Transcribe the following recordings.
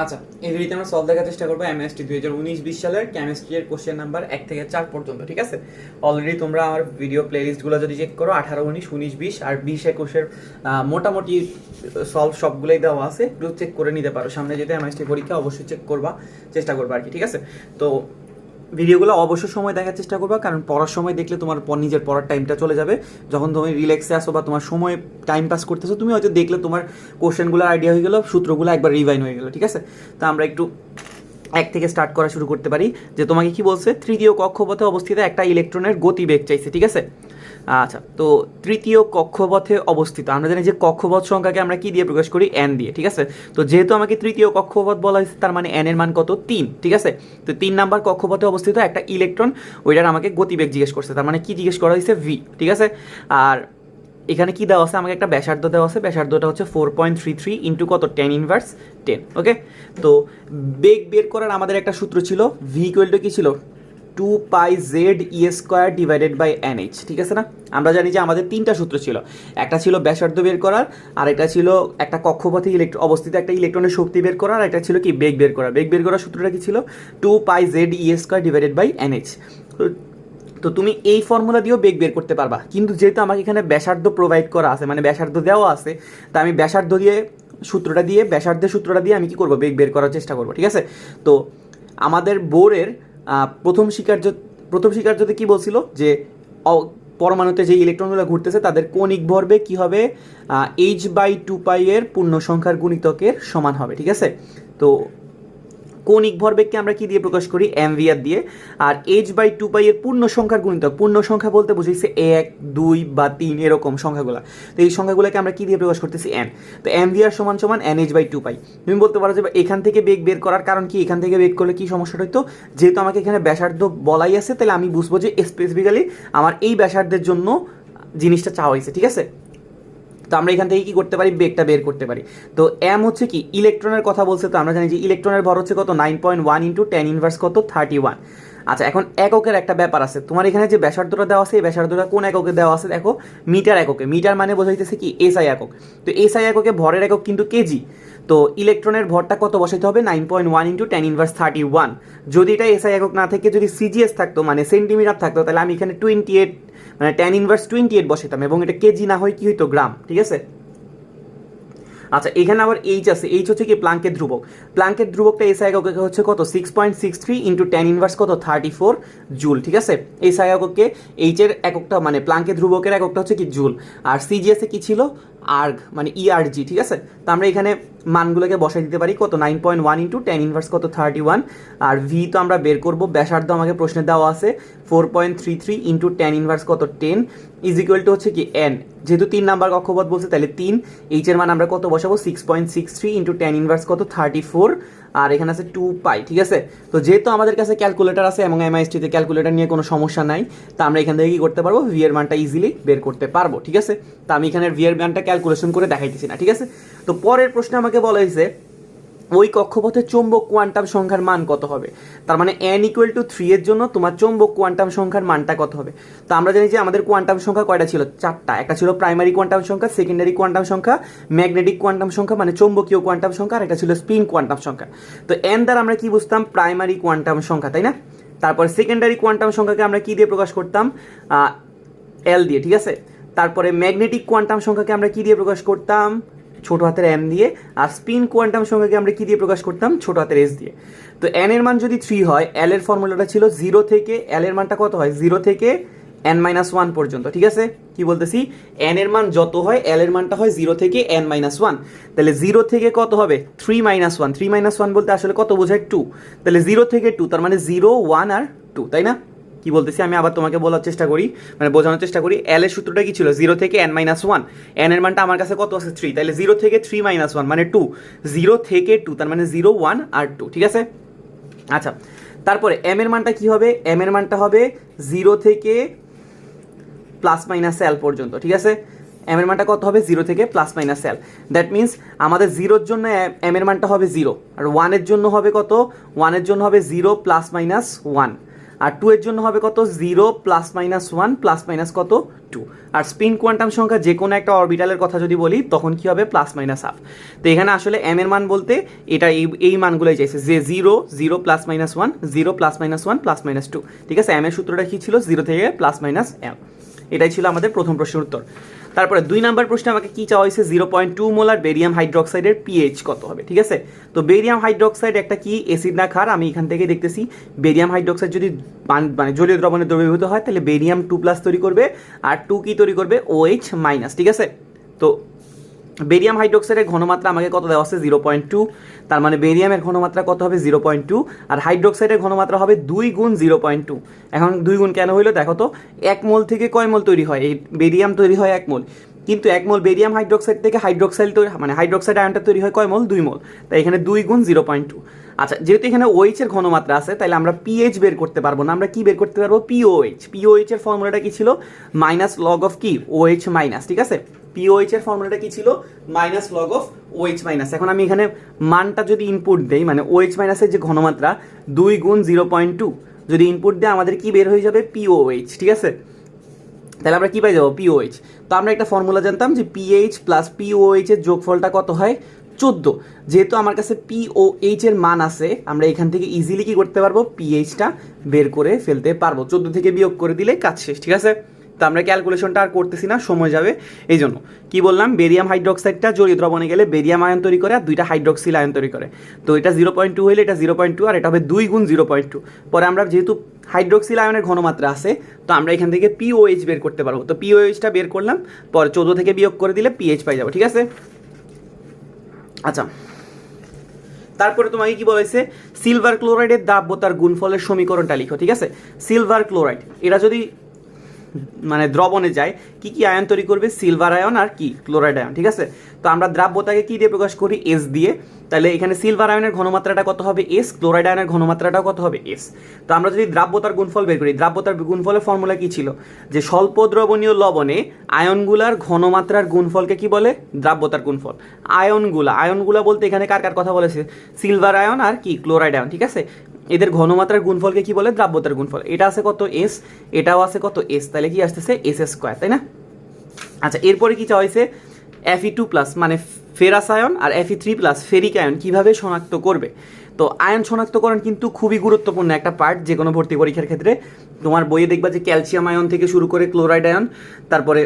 আচ্ছা, এই ভিডিওতে আমরা সলভ দেখার চেষ্টা করবো এমএসটি 2019-20 সালের কেমিস্ট্রির কোশ্চেন নাম্বার 1 থেকে 4 পর্যন্ত। ঠিক আছে, অলরেডি তোমরা আমার ভিডিও প্লেলিস্টগুলো যদি চেক করো 18, 19, 19, 20 আর 20, 21-এর মোটামুটি সলভ সবগুলোই দেওয়া আছে, একটু চেক করে নিতে পারো। সামনে যেতে এমএসটি পরীক্ষা অবশ্যই চেষ্টা করবা আর কি। ঠিক আছে, তো ভিডিওগুলো অবশ্যই সময় দেখার চেষ্টা করবা, কারণ পড়ার সময় দেখলে তোমার নিজের পড়ার টাইমটা চলে যাবে। যখন তুমি রিল্যাক্সে আসো বা তোমার সময় টাইম পাস করতেছো, তুমি হয়তো দেখলে তোমার কোশ্চেনগুলো আইডিয়া হয়ে গেলো, সূত্রগুলো একবার রিভাইন হয়ে গেলো। ঠিক আছে, তো আমরা একটু এক থেকে স্টার্ট করা শুরু করতে পারি। যে তোমাকে কি বলছে, তৃতীয় কক্ষপথে অবস্থিত একটা ইলেকট্রনের গতিবেগ চাইছে। ঠিক আছে, আচ্ছা, তো তৃতীয় কক্ষপথে অবস্থিত, আমরা জানি যে কক্ষপথ সংখ্যাকে আমরা কি দিয়ে প্রকাশ করি, এন দিয়ে। ঠিক আছে, তো যেহেতু আমাকে তৃতীয় কক্ষপথ বলা হয়েছে, তার মানে এন এর মান কত, 3। ঠিক আছে, তো 3 নাম্বার কক্ষপথে অবস্থিত একটা ইলেকট্রন, ওইটার আমাকে গতিবেগ জিজ্ঞেস করছে, তার মানে কি জিজ্ঞেস করা হয়েছে, ভি। ঠিক আছে, আর এখানে কি দেওয়া আছে, আমাকে একটা ব্যাসার্ধ দেওয়া আছে, ব্যাসার্ধটা হচ্ছে 4.33 ইন্টু কত, 10^10। ওকে, তো বেগ বের করার আমাদের একটা সূত্র ছিল, ভি ইকুয়াল টু কি ছিল, 2πz² ডিভাইডেড বাই NH। ঠিক আছে না, আমরা জানি যে আমাদের 3টা সূত্র ছিল, একটা ছিল ব্যাসার্ধ বের করার, আর একটা ছিল একটা কক্ষপথে অবস্থিত একটা ইলেকট্রনের শক্তি বের করার, আর একটা ছিল কি বেগ বের করা। বেগ বের করার সূত্রটা কি ছিল, 2πz² ডিভাইডেড বাই NH। তো তুমি এই ফর্মুলা দিয়েও বেগ বের করতে পারবা, কিন্তু যেহেতু আমাকে এখানে ব্যাসার্ধ প্রোভাইড করা আছে, মানে ব্যাসার্ধ দেওয়া আছে, তা আমি ব্যাসার্ধের সূত্রটা দিয়ে আমি কি করবো, বেগ বের করার চেষ্টা করবো। ঠিক আছে, তো আমাদের বোরের প্রথম স্বীকার্যতে কি বলছিল যে পরমাণুতে যে ইলেকট্রনগুলো ঘুরতেছে তাদের কৌণিক ভরবেগ কি হবে, h/2π এর পূর্ণ সংখ্যার গুণিতকের সমান হবে। ঠিক আছে, তো কৌণিক ভরবেগকে আমরা কি দিয়ে প্রকাশ করি, এমভিআর দিয়ে। আর h/2π এর পূর্ণ সংখ্যার গুণিতক, পূর্ণ সংখ্যা বলতে বুঝাইছে 1, 2 বা 3 এরকম সংখ্যাগুলো। তো এই সংখ্যাগুলোকে আমরা কি দিয়ে প্রকাশ করতেছি, এন। তো এমভিআর সমান সমান NH/2π। তুমি বলতে পারো যে এখান থেকে বেগ বের করার কারণ কি, এখান থেকে বেগ করলে কি সমস্যাটা হইতো, যেহেতু আমাকে এখানে ব্যাসার্ধ বলাই আছে, তাহলে আমি বুঝবো যে স্পেসিফিক্যালি আমার এই ব্যাসার্ধের জন্য জিনিসটা চাওয়া হয়েছে। ঠিক আছে, তো আমরা এখান থেকে কি করতে পারি, বেগটা বের করতে পারি। তো এম হচ্ছে কি, ইলেকট্রনের কথা বলছে, তো আমরা জানি যে ইলেকট্রনের ভর হচ্ছে কত, 9.1 ইন্টু 10 কত, 31। আচ্ছা, এখন এককের একটা ব্যাপার আছে, তোমার এখানে যে ব্যাসার্ধটা দেওয়া আছে, এই ব্যাসার্ধটা কোন এককে দেওয়া আছে, দেখো মিটার এককে। মিটার মানে বোঝাইতেছে কি, এসআই একক। তো এসআই এককে ভরের একক কিন্তু কেজি। তো ইলেকট্রনের ভরটা কত বসাইতে হবে, 9.1 ইন্টু 10^31। যদি এটা এসআই একক না থেকে যদি সিজিএস থাকতো, মানে সেন্টিমিটার থাকতো, তাহলে আমি এখানে 28, মানে 10^28 বসাইতাম, এবং এটা কেজি না হয় কি হইতো, গ্রাম। ঠিক আছে, আচ্ছা, এখানে আবার এইচ আছে, এইচ হচ্ছে কি প্লাঙ্কের ধ্রুবক। প্লাঙ্কের ধ্রুবকটা এসআই এককে হচ্ছে কত, 6.63 ইন্টু 10 কত, 34 জুল। ঠিক আছে, এসআই এককে এইচ এর এককটা, মানে প্লাঙ্কের ধ্রুবকের এককটা হচ্ছে কি, জুল। আর সিজিএস এ কি ছিল, আর্গ, মানে ইআরজি। ঠিক আছে, তো আমরা এখানে মানগুলোকে বসাই দিতে পারি, কত, 9.1 ইন্টু 10 কত, 31। আর ভি তো আমরা বের করবো, ব্যাসার্ধ আমাকে প্রশ্নে দেওয়া আছে 4.33 ইন্টু 10 কত, 10 ইজ ইকুয়াল টু হচ্ছে কি এন। যেহেতু 3 নাম্বার কক্ষপথ বলছে, তাহলে 3, এইচ এর মান আমরা কত বসাবো, 6.63 ইন্টু 10 কত, 34, আর এখানে আছে 2π। ঠিক আছে, তো যেহেতু আমাদের কাছে ক্যালকুলেটার আছে এবং এমআইএসটিতে ক্যালকুলেটার নিয়ে কোনো সমস্যা নাই, তা আমরা এখান থেকে কি করতে পারবো, ভি এর মানটা ইজিলি বের করতে পারবো। ঠিক আছে, তো আমি এখানে ভি এর মানটা ক্যালকুলেশন করে দেখাইতেছি না। ঠিক আছে, তো পরের প্রশ্নে আমাকে বলা হয়েছে ওই কক্ষপথে চৌম্বক কোয়ান্টাম সংখ্যার মান কত হবে। তার মানে n = 3 এর জন্য তোমার চৌম্বক কোয়ান্টাম সংখ্যার মানটা কত হবে। তো আমরা জানি যে আমাদের কোয়ান্টাম সংখ্যা কয়টা ছিল, 4টা। একটা ছিল প্রাইমারি কোয়ান্টাম সংখ্যা, সেকেন্ডারি কোয়ান্টাম সংখ্যা, ম্যাগনেটিক কোয়ান্টাম সংখ্যা মানে চৌম্বকীয় কোয়ান্টাম সংখ্যা, আর একটা ছিল স্পিন কোয়ান্টাম সংখ্যা। তো n দ্বারা আমরা কি বুঝতাম, প্রাইমারি কোয়ান্টাম সংখ্যা, তাই না। তারপর সেকেন্ডারি কোয়ান্টাম সংখ্যাকে আমরা কি দিয়ে প্রকাশ করতাম, এল দিয়ে। ঠিক আছে, তারপরে ম্যাগনেটিক কোয়ান্টাম সংখ্যাকে আমরা কি দিয়ে প্রকাশ করতাম, ছোট হাতের এম দিয়ে। আর স্পিন কোয়ান্টাম সংখ্যাকে আমরা কি দিয়ে প্রকাশ করতাম, ছোট হাতের এস দিয়ে। তো এন এর মান যদি 3 হয়, এল এর ফর্মুলাটা ছিল 0 থেকে, এল এর মানটা কত হয়, 0 থেকে n-1 পর্যন্ত। ঠিক আছে, কি বলতেছি, এন এর মান যত হয়, এল এর মানটা হয় 0 থেকে n-1। তাহলে 0 থেকে কত হবে, 3-1। 3-1 বলতে আসলে কত বোঝায়, 2। তাহলে 0 থেকে 2, তার মানে 0, 1 আর 2, তাই না। কি বলতেছি, আমি আবার তোমাকে বলার চেষ্টা করি, মানে বোঝানোর চেষ্টা করি। এল এর সূত্রটা কি ছিল, 0 থেকে n-1। এন এর মানটা আমার কাছে কত আছে, 3। তাহলে 0 থেকে 3-1 মানে 2, 0 থেকে 2, তার মানে 0, 1 আর 2। ঠিক আছে, আচ্ছা, তারপরে এম এর মানটা কি হবে, এম এর মানটা হবে 0 থেকে +- L পর্যন্ত। ঠিক আছে, এম এর মানটা কত হবে, 0 থেকে +- L। দ্যাট মিনস আমাদের 0-র জন্য এম এর মানটা হবে 0, আর 1 এর জন্য হবে কত, 1 এর জন্য হবে 0 +- 1, আর 2 এর জন্য হবে কত 0 প্লাস মাইনাস 1 প্লাস মাইনাস কত 2। আর স্পিন কোয়ান্টাম সংখ্যা যে কোনো একটা অরবিটালের কথা যদি বলি তখন কি হবে প্লাস মাইনাস হাফ। তো এখানে আসলে এম এর মান বলতে এটা এই মানগুলোই চাইছে যে 0 0 plus minus 1 0 plus minus 1 plus minus 2, ঠিক আছে। এম এর সূত্রটা কি ছিল 0 থেকে প্লাস মাইনাস এম। এটাই ছিল আমাদের প্রথম প্রশ্নের উত্তর। তারপরে 2 নাম্বার প্রশ্নে আমাকে কি চাওয়া হয়েছে 0.2 মোলার বেরিয়াম হাইড্রোক্সাইডের পিএইচ কত হবে, ঠিক আছে। তো বেরিয়াম হাইড্রোক্সাইড একটা কি অ্যাসিড না ক্ষার, আমি এখান থেকে দেখতেছি বেরিয়াম হাইড্রোক্সাইড যদি মানে জলীয় দ্রবণে দ্রবীভূত হয় তাহলে বেরিয়াম 2+ তৈরি করবে আর 2 কি তৈরি করবে OH-, ঠিক আছে। তো বেরিয়াম হাইড্রোক্সাইডের ঘনমাত্রা আমাকে কত দেওয়া আছে 0.2, তার মানে বেরিয়ামের ঘনমাত্রা কত হবে 0.2 আর হাইড্রোক্সাইডের ঘনমাত্রা হবে 2 গুণ 0.2। এখন 2 গুণ কেন হইলো দেখো তো, 1 মোল থেকে কয় মোল তৈরি হয়, এই বেরিয়াম তৈরি হয় 1 মোল, কিন্তু 1 মোল বেরিয়াম হাইড্রোক্সাইড থেকে হাইড্রোক্সাইড তৈরি মানে হাইড্রোক্সাইড আয়নটা তৈরি হয় কয় মোল 2 মোল, তাই এখানে 2 গুণ 0.2। আচ্ছা যেহেতু এখানে OH এর ঘনমাত্রা আছে তাহলে আমরা পিএইচ বের করতে পারবো না, আমরা কি বের করতে পারবো POH। POH এর ফর্মুলাটা কি ছিল মাইনাস লগ অফ কি OH মাইনাস, ঠিক আছে। POH এর ফর্মুলাটা কি ছিল minus log of OH minus. এখন আমি এখানে মানটা যদি ইনপুট দেই মানে OH মাইনাসের যে ঘনমাত্রা 2 গুণ 0.2 যদি ইনপুট দেয় আমাদের কি বের হয়ে যাবে POH, ঠিক আছে। তাহলে আমরা কি পাই যাবো POH। তো আমরা একটা ফর্মুলা জানতাম যে PH প্লাস POH এর যোগফলটা কত হয় 14। যেহেতু আমার কাছে POH এর মান আছে আমরা এখান থেকে ইজিলি কি করতে পারবো PHটা বের করে ফেলতে পারবো, 14 থেকে বিয়োগ করে দিলে কাজ শেষ, ঠিক আছে। তো আমরা ক্যালকুলেশনটা আর করতেছি না, সময় যাবে, এই জন্য কি বললাম বেরিয়াম হাইড্রোক্সাইডটা জলীয় দ্রবণে গেলে বেরিয়াম আয়ন তৈরি করে আর 2টা হাইড্রোক্সিল আয়ন তৈরি করে। তো এটা 0.2 হইলে এটা 0.2 আর এটা হবে 2 গুণ 0.2। পরে আমরা যেহেতু হাইড্রোক্সিল আয়নের ঘনমাত্রা আছে তো আমরা এখান থেকে POH বের করতে পারবো। তো POHটা বের করলাম, পরে 14 থেকে বিয়োগ করে দিলে PH পাই যাবো, ঠিক আছে। আচ্ছা তারপরে তোমাকে কি বলেছে সিলভার ক্লোরাইডের দ্রাব্যতার গুণফলের সমীকরণটা লিখো, ঠিক আছে। সিলভার ক্লোরাইড এটা যদি মানে দ্রবণে যায় কি কি আয়ন তৈরি করবে সিলভার আয়ন আর কি ক্লোরাইড আয়ন, ঠিক আছে। তো আমরা দ্রাব্যতাকে কি দিয়ে প্রকাশ করি S দিয়ে, তাহলে এখানে সিলভার আয়নের ঘনমাত্রাটা কত হবে S, ক্লোরাইড আয়নের ঘনমাত্রাটাও কত হবে S। তো আমরা যদি দ্রাব্যতার গুণফল বের করি, দ্রাব্যতার গুণফলের ফর্মুলা কি ছিল যে স্বল্প দ্রবণীয় লবণে আয়নগুলার ঘনমাত্রার গুণফলকে কি বলে দ্রাব্যতার গুণফল। আয়নগুলা বলতে এখানে কার কার কথা বলেছে সিলভার আয়ন আর কি ক্লোরাইড আয়ন, ঠিক আছে। এদের ঘনমাত্রার গুণফলকে কি বলে দ্রাব্যতার গুণফল। এটা আছে কত S, এটাও আছে কত S, তাহলে কি আসতেছে S², তাই না। আচ্ছা এরপরে কি চাওয়া হয়েছে Fe2+ মানে ফেরাস আয়ন আর Fe3+ ফেরিক আয়ন কিভাবে শনাক্ত করবে। তো আয়ন শনাক্তকরণ কিন্তু খুবই গুরুত্বপূর্ণ একটা পার্ট যে কোনো ভর্তি পরীক্ষার ক্ষেত্রে। তোমার বইয়ে দেখবা যে ক্যালসিয়াম আয়ন থেকে শুরু করে ক্লোরাইড আয়ন তারপরে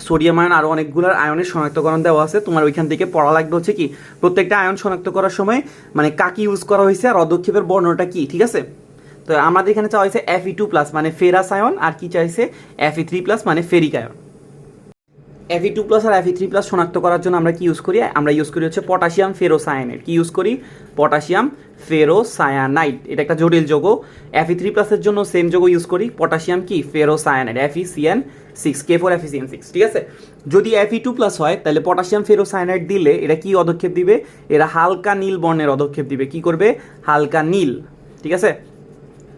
সোডিয়াম আয়ন আরও অনেকগুলোর আয়নের শনাক্তকরণ দেওয়া আছে, তোমার ওইখান থেকে পড়া লাগবে হচ্ছে কি প্রত্যেকটা আয়ন শনাক্ত করার সময় মানে কাকি ইউজ করা হয়েছে আর অদক্ষেপের বর্ণটা কি, ঠিক আছে। তো আমাদের এখানে চাওয়া হয়েছে Fe2+ মানে ফেরাস আয়ন আর কি চাইছে Fe3+ মানে ফেরিক আয়ন। Fe2+ আর Fe3+ শনাক্ত করার জন্য আমরা কি ইউজ করি, আমরা ইউজ করি হচ্ছে পটাশিয়াম ফেরোসায়ানাইড। কি ইউজ করি পটাশিয়াম ফেরোসায়ানাইড, এটা একটা জটিল যৌগ। Fe3+ এর জন্য সেম যৌগ ইউজ করি পটাশিয়াম কি ফেরোসায়ানাইড FeCN6 K4FeCN6, ঠিক আছে। যদি Fe2+ হয় তাহলে পটাশিয়াম ফেরোসায়ানাইড দিলে এটা কি অদক্ষেপ দিবে, এরা হালকা নীল বর্ণের অদক্ষেপ দিবে, কি করবে হালকা নীল, ঠিক আছে।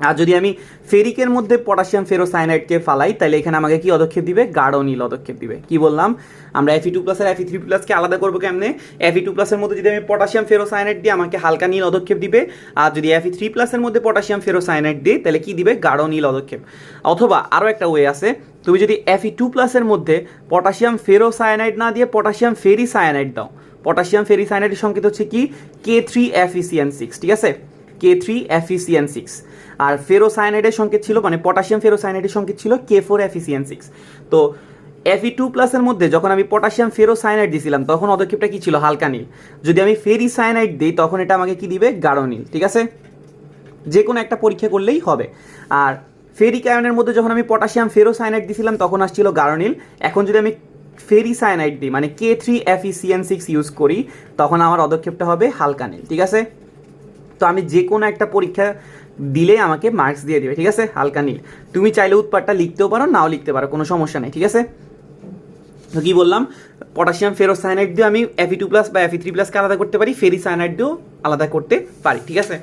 আর যদি আমি ফেরিকের মধ্যে পটাশিয়াম ফেরোসায়ানাইডকে ফালাই তাহলে এখানে আমাকে কি অদক্ষেপ দিবে গাঢ় নীল অদক্ষেপ দিবে। কি বললাম আমরা Fe2+ আর Fe3+ কে আলাদা করবো কেমনে, Fe2+ এর মধ্যে যদি আমি পটাশিয়াম ফেরোসায়ানাইড দিই আমাকে হালকা নীল অদক্ষেপ দিবে, আর যদি Fe3+ এর মধ্যে পটাশিয়াম ফেরোসায়ানাইড দিই তাহলে কি দিবে গাঢ় নীল অদক্ষেপ। অথবা আরও একটা ওয়ে আছে, তুমি যদি Fe2+ এর মধ্যে পটাশিয়াম ফেরোসায়ানাইড না দিয়ে পটাশিয়াম ফেরিসায়ানাইড দাও, পটাশিয়াম ফেরিসায়ানাইডের সংকেত হচ্ছে কি K3FeCN6, ঠিক আছে K3FeCN6। আর ফেরোসায়ানাইডের সংকেত ছিল মানে পটাশিয়াম ফেরোসায়ানাইডের সংকেত ছিল K4FeCN6। তো Fe2+ এর মধ্যে যখন আমি পটাশিয়াম ফেরোসায়ানাইড দিয়েছিলাম তখন অদক্ষেপটা কি ছিল হালকা নীল, যদি আমি ফেরিসায়ানাইড দিই তখন এটা আমাকে কি দিবে গাঢ় নীল, ঠিক আছে। যে কোনো একটা পরীক্ষা করলেই হবে। আর ফেরিক আয়নের মধ্যে যখন আমি পটাশিয়াম ফেরোসায়ানাইড দিয়েছিলাম তখন আসছিল গাঢ় নীল, এখন যদি আমি ফেরিসায়ানাইড দিই মানে K3FeCN6 ইউজ করি তখন আমার অদক্ষেপটা হবে হালকা নীল, ঠিক আছে। তো আমি যে কোনো একটা পরীক্ষা দিলে আমাকে মার্কস দিয়ে দিবে, ঠিক আছে হালকা নীল। তুমি চাইলে উৎপাদটা লিখতেও পারো নাও লিখতে পারো, কোনো সমস্যা নেই, ঠিক আছে। তো কি বললাম পটাশিয়াম ফেরোসায়ানাইড দিয়ে আমি Fe2+ বা Fe3+ কে আলাদা করতে পারি, ফেরিসায়ানাইড দিয়েও আলাদা করতে পারি, ঠিক আছে।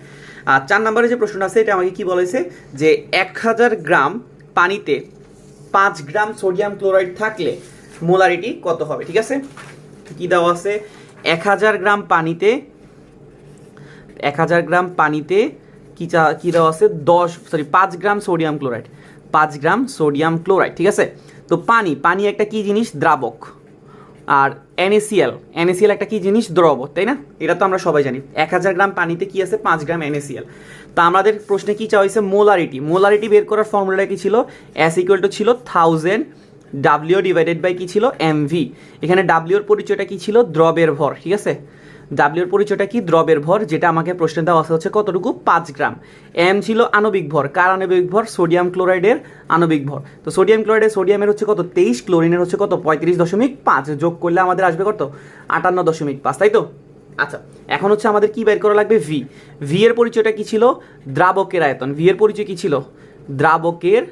আর 4 নম্বরে যে প্রশ্নটা আছে এটা আমাকে কি বলেছে যে 1000 গ্রাম পানিতে 5 গ্রাম সোডিয়াম ক্লোরাইড থাকলে মোলারিটি কত হবে, ঠিক আছে। কি দেওয়া আছে 1000 গ্রাম পানিতে কি দেওয়া আছে 5 gram sodium chloride, 5 gram sodium chloride, ঠিক আছে। তো পানি একটা কি জিনিস, দ্রাবক। আর NaCl একটা কি জিনিস, দ্রব, তাই না? এটা তো আমরা সবাই জানি। 1000 গ্রাম পানিতে কি আছে, 5 গ্রাম NaCl। তো আমাদের প্রশ্নে কি চাওয়া হয়েছে, মোলারিটি বের করার ফর্মুলাটা কি ছিল, S = ছিল 1000 W ডিভাইডেড বাই কি ছিল, MV। এখানে W এর পরিচয়টা কি ছিল, দ্রবের ভর, ঠিক আছে। W এর পরিচয়টা কি, দ্রবের ভর, যেটা আমাকে প্রশ্নে দেওয়া আছে হচ্ছে কতটুকু, 5 গ্রাম। M ছিল আণবিক ভর, কার আণবিক ভর, সোডিয়াম ক্লোরাইডের আণবিক ভর। তো সোডিয়ামের হচ্ছে কত, 23, ক্লোরিনের হচ্ছে কত, 35.5, যোগ করলে আমাদের আসবে কত, 58.5, তাই তো। আচ্ছা, এখন হচ্ছে আমাদের কি বের করা লাগবে, ভি এর পরিচয়টা কি ছিল, দ্রাবকের আয়তন। ভি এর পরিচয় কি ছিল, দ্রাবকের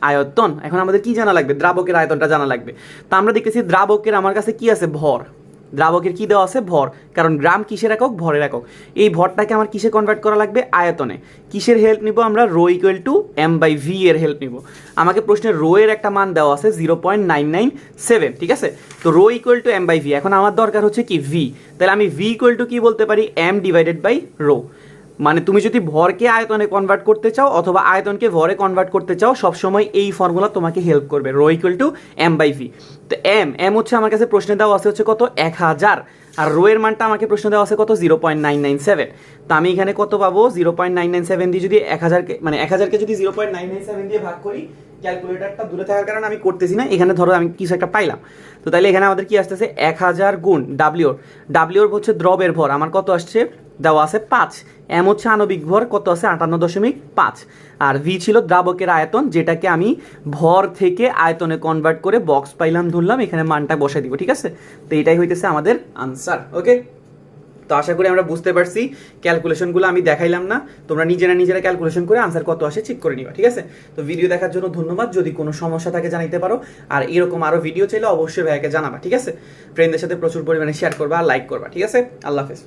আয়তন। এখন আমাদের কি জানা লাগবে, দ্রাবকের আয়তনটা জানা লাগবে। তা আমরা দেখতেছি দ্রাবকের আমার কাছে কি আছে, ভর। দ্রাবকের কি দেওয়া আছে, ভর, কারণ গ্রাম কিসের একক, ভরের একক। এই ভরটাকে আমার কিসে কনভার্ট করা লাগবে, আয়তনে। কিসের হেল্প নিব আমরা, ρ = m/v এর হেল্প নিব। আমাকে প্রশ্নে রো এর একটা মান দেওয়া আছে 0.997, ঠিক আছে। তো ρ = m/v। এখন আমার দরকার হচ্ছে কি, v। তাহলে আমি v = কি বলতে পারি, m ডিভাইডেড বাই রো। মানে তুমি যদি ভরকে আয়তনে কনভার্ট করতে চাও অথবা আয়তনকে ভরে কনভার্ট করতে চাও, সবসময় এই ফর্মুলা তোমাকে হেল্প করবে, ρ = m/v। তো m হচ্ছে আমার কাছে প্রশ্নে দেওয়া আছে হচ্ছে কত, 1000, আর রো এর মানটা আমাকে প্রশ্নে দেওয়া আছে কত, 0.997। তো আমি এখানে কত পাবো, 0.997 দিয়ে যদি 1000কে মানে 1000কে যদি 0.997 দিয়ে ভাগ করি, ক্যালকুলেটরটা দূরে থাকার কারণে আমি করতেছি না, এখানে ধরো আমি কিছু একটা পাইলাম। তো তাহলে এখানে আমাদের কি আসতেছে, 1000 গুণ ডাব্লিউ হচ্ছে দ্রবের ভর, আমার কত আসছে, দেওয়া আছে 5। M হচ্ছে আণবিক ভর, কত আছে, 58.5। আর V ছিল দ্রাবকের আয়তন, যেটাকে আমি ভর থেকে আয়তনে কনভার্ট করে বক্স পাইলাম, ধরলাম, এখানে মানটা বসাই দিব, ঠিক আছে। তো এটাই হইতেছে আমাদের আনসার। ওকে, তো আশা করি আমরা বুঝতে পারছি। ক্যালকুলেশনগুলো আমি দেখাইলাম না, তোমরা নিজেরা ক্যালকুলেশন করে আনসার কত আসে চেক করে নিবা, ঠিক আছে। তো ভিডিও দেখার জন্য ধন্যবাদ। যদি কোনো সমস্যা থাকে জানাইতে পারো, আর এরকম আরো ভিডিও চাইলে অবশ্যই ভাইয়াকে জানাবা, ঠিক আছে। ফ্রেন্ডদের সাথে প্রচুর পরিমাণে শেয়ার করবা আর লাইক করবা, ঠিক আছে। আল্লাহ হাফেজ।